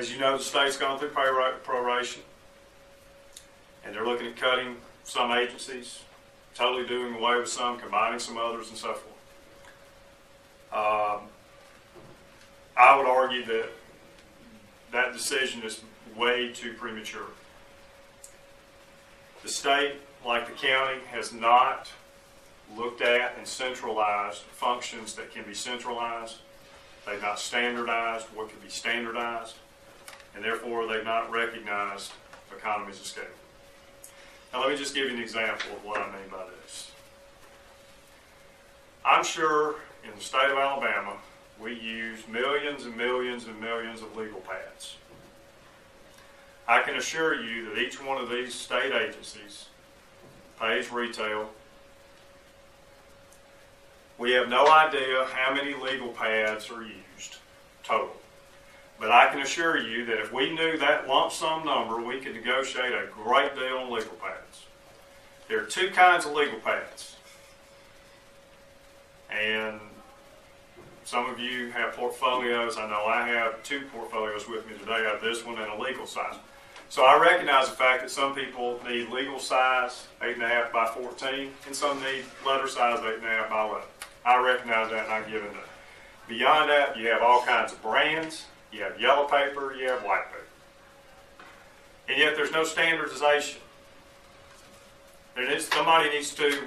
As you know, the state's gone through proration, and they're looking at cutting some agencies, totally doing away with some, combining some others, and so forth. I would argue that that decision is way too premature. The state, like the county, has not looked at and centralized functions that can be centralized. They've not standardized what can be standardized, and therefore they've not recognized economies of scale. Now let me just give you an example of what I mean by this. I'm sure in the state of Alabama we use millions and millions and millions of legal pads. I can assure you that each one of these state agencies pays retail. We have no idea how many legal pads are used total. But I can assure you that if we knew that lump sum number, we could negotiate a great deal on legal pads. There are two kinds of legal pads. And some of you have portfolios. I know I have two portfolios with me today. I have this one and a legal size. So I recognize the fact that some people need legal size 8.5 by 14, and some need letter size 8.5 by 11. I recognize that, and I give it that. Beyond that, you have all kinds of brands. You have yellow paper, you have white paper. And yet there's no standardization. We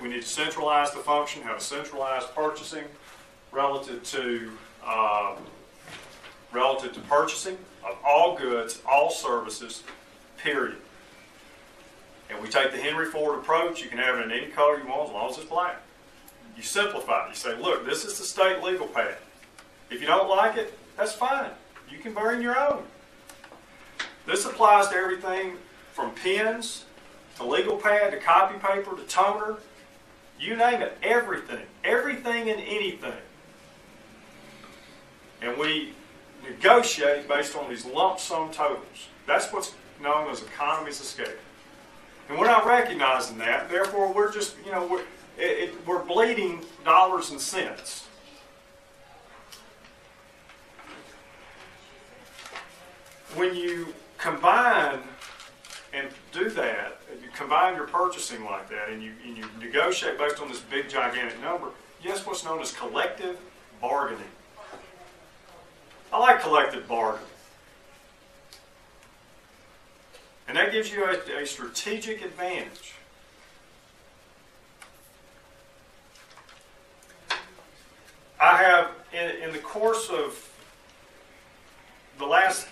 need to centralize the function, have a centralized purchasing relative to purchasing of all goods, all services, period. And we take the Henry Ford approach. You can have it in any color you want as long as it's black. You simplify it. You say, look, this is the state legal pad. If you don't like it, that's fine. You can bring your own. This applies to everything from pens to legal pad to copy paper to toner. You name it, everything. Everything and anything. And we negotiate based on these lump sum totals. That's what's known as economies of scale. And we're not recognizing that. Therefore, we're just, we're bleeding dollars and cents. When you combine and do that, you combine your purchasing like that, and you negotiate based on this big, gigantic number, yes, what's known as collective bargaining. I like collective bargaining. And that gives you a strategic advantage. I have, in the course of the last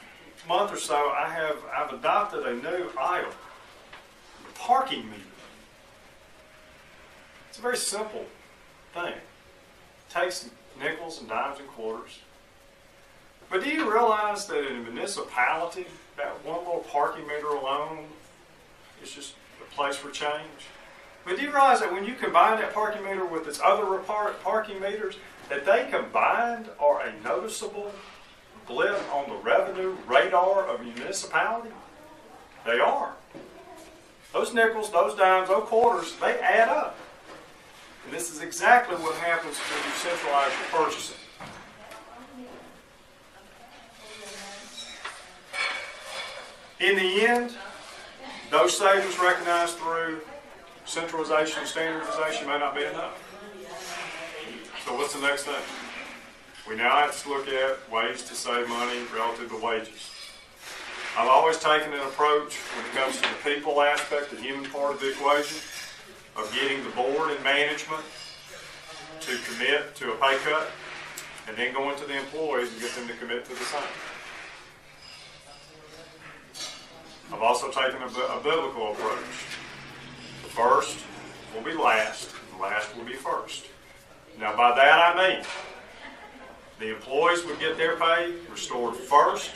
month or so, I've adopted a new item, the parking meter. It's a very simple thing. It takes nickels and dimes and quarters. But do you realize that in a municipality, that one little parking meter alone is just a place for change? But do you realize that when you combine that parking meter with its other parking meters, that they combined are a noticeable blip on the revenue radar of a municipality? They are. Those nickels, those dimes, those quarters, they add up. And this is exactly what happens when you centralize your purchasing. In the end, those savings recognized through centralization and standardization may not be enough. So what's the next thing? We now have to look at ways to save money relative to wages. I've always taken an approach when it comes to the people aspect, the human part of the equation, of getting the board and management to commit to a pay cut, and then going to the employees and get them to commit to the same. I've also taken a biblical approach. The first will be last, the last will be first. Now by that I mean, the employees would get their pay restored first,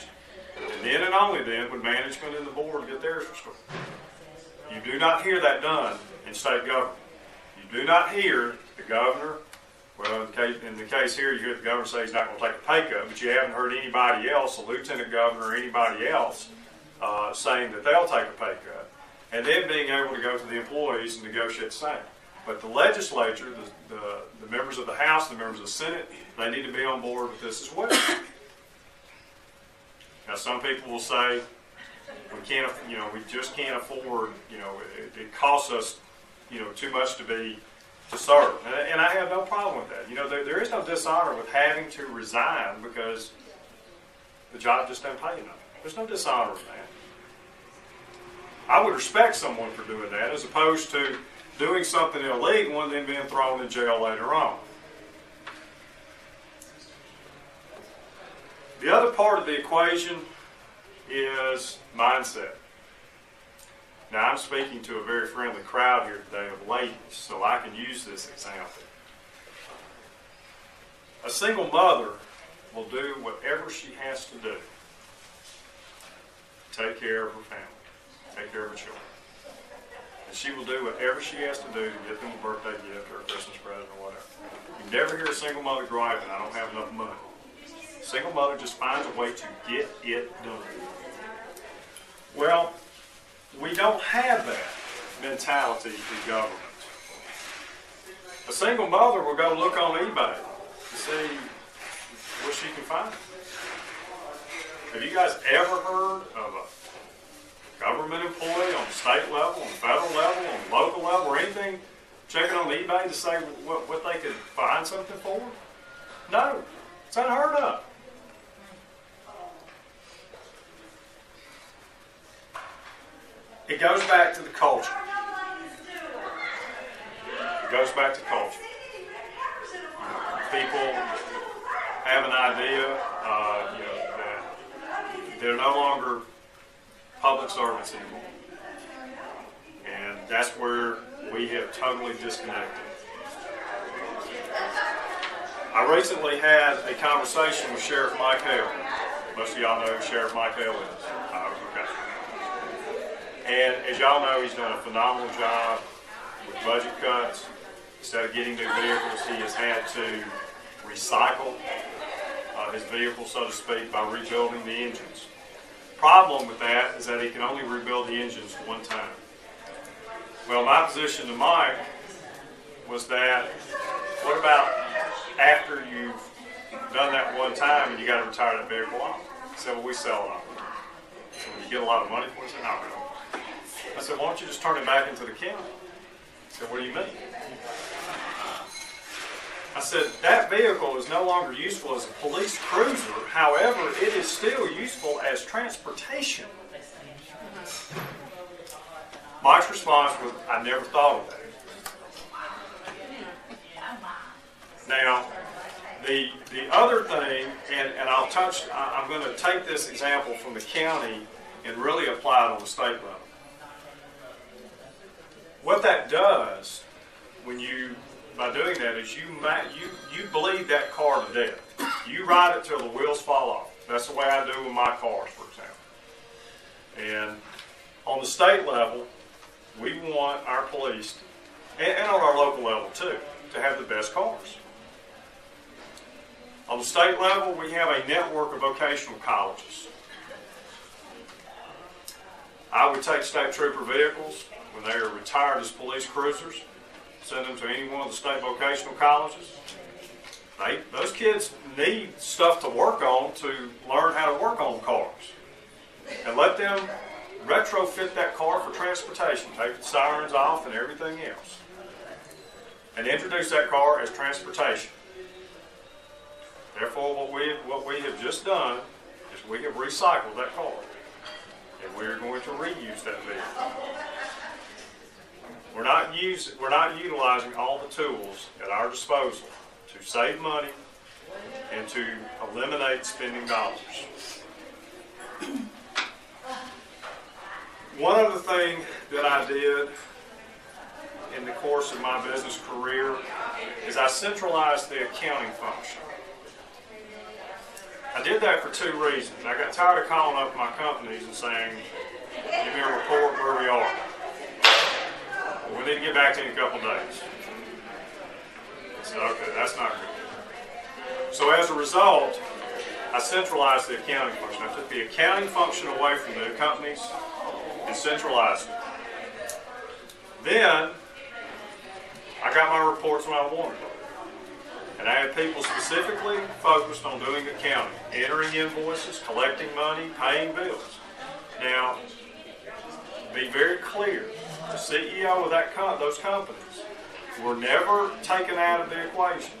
and then and only then would management and the board get theirs restored. You do not hear that done in state government. You do not hear the governor, well in the case here you hear the governor say he's not going to take a pay cut, but you haven't heard anybody else, a lieutenant governor or anybody else, saying that they'll take a pay cut, and then being able to go to the employees and negotiate the same. But the legislature, the members of the House, the members of the Senate, they need to be on board with this as well. Now some people will say we can't, we just can't afford, it costs us, too much to serve. And I have no problem with that. There is no dishonor with having to resign because the job just doesn't pay enough. There's no dishonor in that. I would respect someone for doing that as opposed to doing something illegal and then being thrown in jail later on. The other part of the equation is mindset. Now, I'm speaking to a very friendly crowd here today of ladies, so I can use this example. A single mother will do whatever she has to do to take care of her family, take care of her children. And she will do whatever she has to do to get them a birthday gift or a Christmas present or whatever. You never hear a single mother griping, I don't have enough money. A single mother just finds a way to get it done. Well, we don't have that mentality in government. A single mother will go look on eBay to see what she can find. Have you guys ever heard of a government employee on the state level, on the federal level, on the local level, or anything checking on eBay to say what they could find something for? No, it's unheard of. It goes back to the culture. It goes back to culture. People have an idea, that they're no longer public servants anymore. And that's where we have totally disconnected. I recently had a conversation with Sheriff Mike Hale. Most of y'all know who Sheriff Mike Hale is. Okay. And as y'all know, he's done a phenomenal job with budget cuts. Instead of getting new vehicles, he has had to recycle his vehicles, so to speak, by rebuilding the engines. Problem with that is that he can only rebuild the engines one time. Well, my position to Mike was that, what about after you've done that one time and you got to retire that vehicle off? He said, well, we sell it off. So when you get a lot of money for it, he said, no, we don't. I said, why don't you just turn it back into the county? He said, what do you mean? I said, that vehicle is no longer useful as a police cruiser. However, it is still useful as transportation. Mike's response was, I never thought of that. Now, the other thing, and I'm going to take this example from the county and really apply it on the state level. What that does, by doing that, is you bleed that car to death. You ride it till the wheels fall off. That's the way I do with my cars, for example. And on the state level, we want our police, and on our local level too, to have the best cars. On the state level, we have a network of vocational colleges. I would take state trooper vehicles when they are retired as police cruisers, send them to any one of the state vocational colleges. Those kids need stuff to work on to learn how to work on cars. And let them retrofit that car for transportation, take the sirens off and everything else. And introduce that car as transportation. Therefore, what we have just done is we have recycled that car. And we're going to reuse that vehicle. We're not utilizing all the tools at our disposal to save money and to eliminate spending dollars. One other thing that I did in the course of my business career is I centralized the accounting function. I did that for two reasons. I got tired of calling up my companies and saying, give me a report where we are. Well, we need to get back to you in a couple days. I said, okay, that's not good. So as a result, I centralized the accounting function. I took the accounting function away from the companies and centralized it. Then, I got my reports when I wanted them. And I had people specifically focused on doing accounting, entering invoices, collecting money, paying bills. Now, be very clear, the CEO of those companies were never taken out of the equation.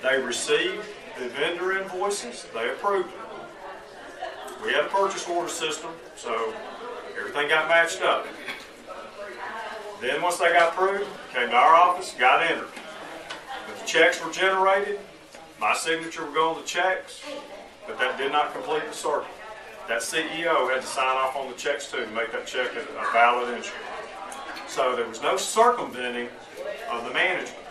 They received the vendor invoices, they approved it. We had a purchase order system, so everything got matched up. Then once they got approved, came to our office, got entered. If the checks were generated, my signature would go on the checks, but that did not complete the circle. That CEO had to sign off on the checks too to make that check a valid entry. So there was no circumventing of the management.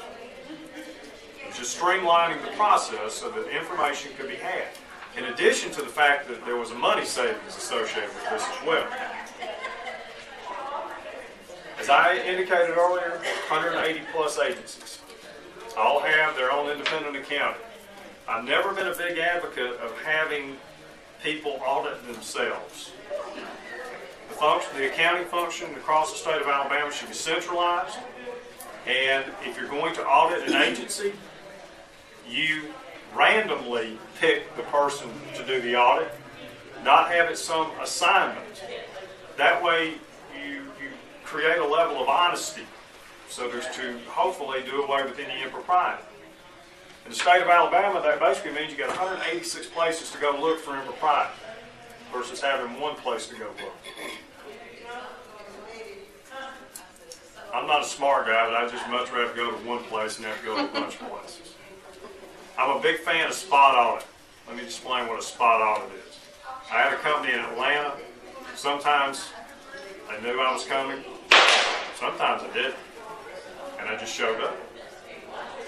It was just streamlining the process so that information could be had. In addition to the fact that there was a money savings associated with this as well. As I indicated earlier, 180 plus agencies all have their own independent accounting. I've never been a big advocate of having people audit themselves. The accounting function across the state of Alabama should be centralized, and if you're going to audit an agency, you randomly pick the person to do the audit, not have it some assignment. That way you create a level of honesty so there's to hopefully do away with any impropriety. In the state of Alabama, that basically means you got 186 places to go look for impropriety versus having one place to go look. I'm not a smart guy, but I'd just much rather go to one place than have to go to a bunch of places. I'm a big fan of spot audit. Let me explain what a spot audit is. I had a company in Atlanta. Sometimes they knew I was coming. Sometimes I didn't. And I just showed up.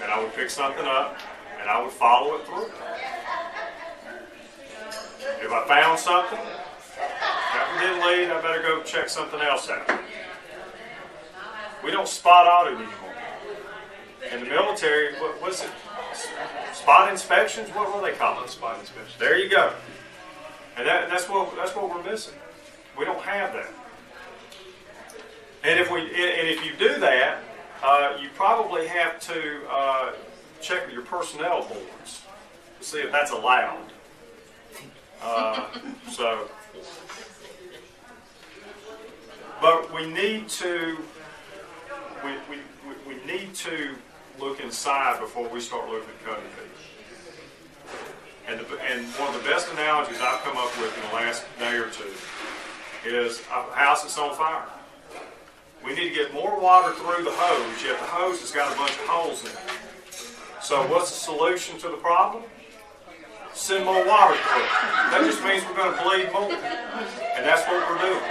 And I would pick something up, and I would follow it through. If I found something, that didn't lead, I better go check something else out. We don't spot audit anymore. In the military, what's it? Spot inspections? What were they called? Spot inspections. There you go. And that's what we're missing. We don't have that. And if you do that, you probably have to check with your personnel boards to see if that's allowed. But we need to look inside before we start looking at cutting fees. And one of the best analogies I've come up with in the last day or two is a house that's on fire. We need to get more water through the hose, yet the hose has got a bunch of holes in it. So what's the solution to the problem? Send more water through it. That just means we're going to bleed more. And that's what we're doing.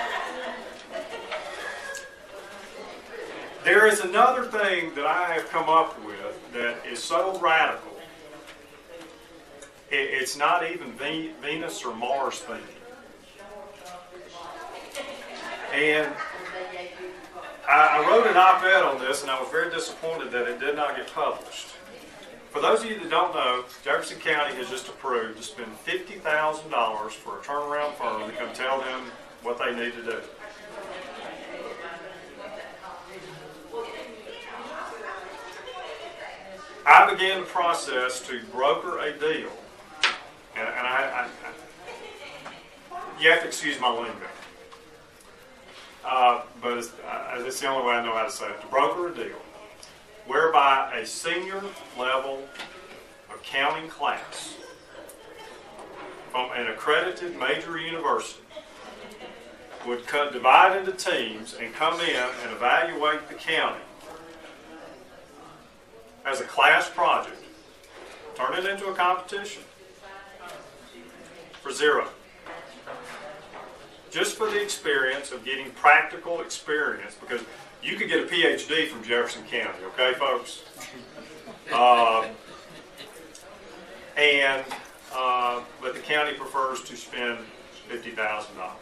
There is another thing that I have come up with that is so radical. It's not even Venus or Mars thinking. And I wrote an op-ed on this, and I was very disappointed that it did not get published. For those of you that don't know, Jefferson County has just approved to spend $50,000 for a turnaround firm to come tell them what they need to do. I began the process to broker a deal, and you have to excuse my lingo. But it's the only way I know how to say it. To broker a deal whereby a senior level accounting class from an accredited major university would divide into teams and come in and evaluate the county as a class project, turn it into a competition for zero. Just for the experience of getting practical experience, because you could get a PhD from Jefferson County, okay, folks? But the county prefers to spend $50,000.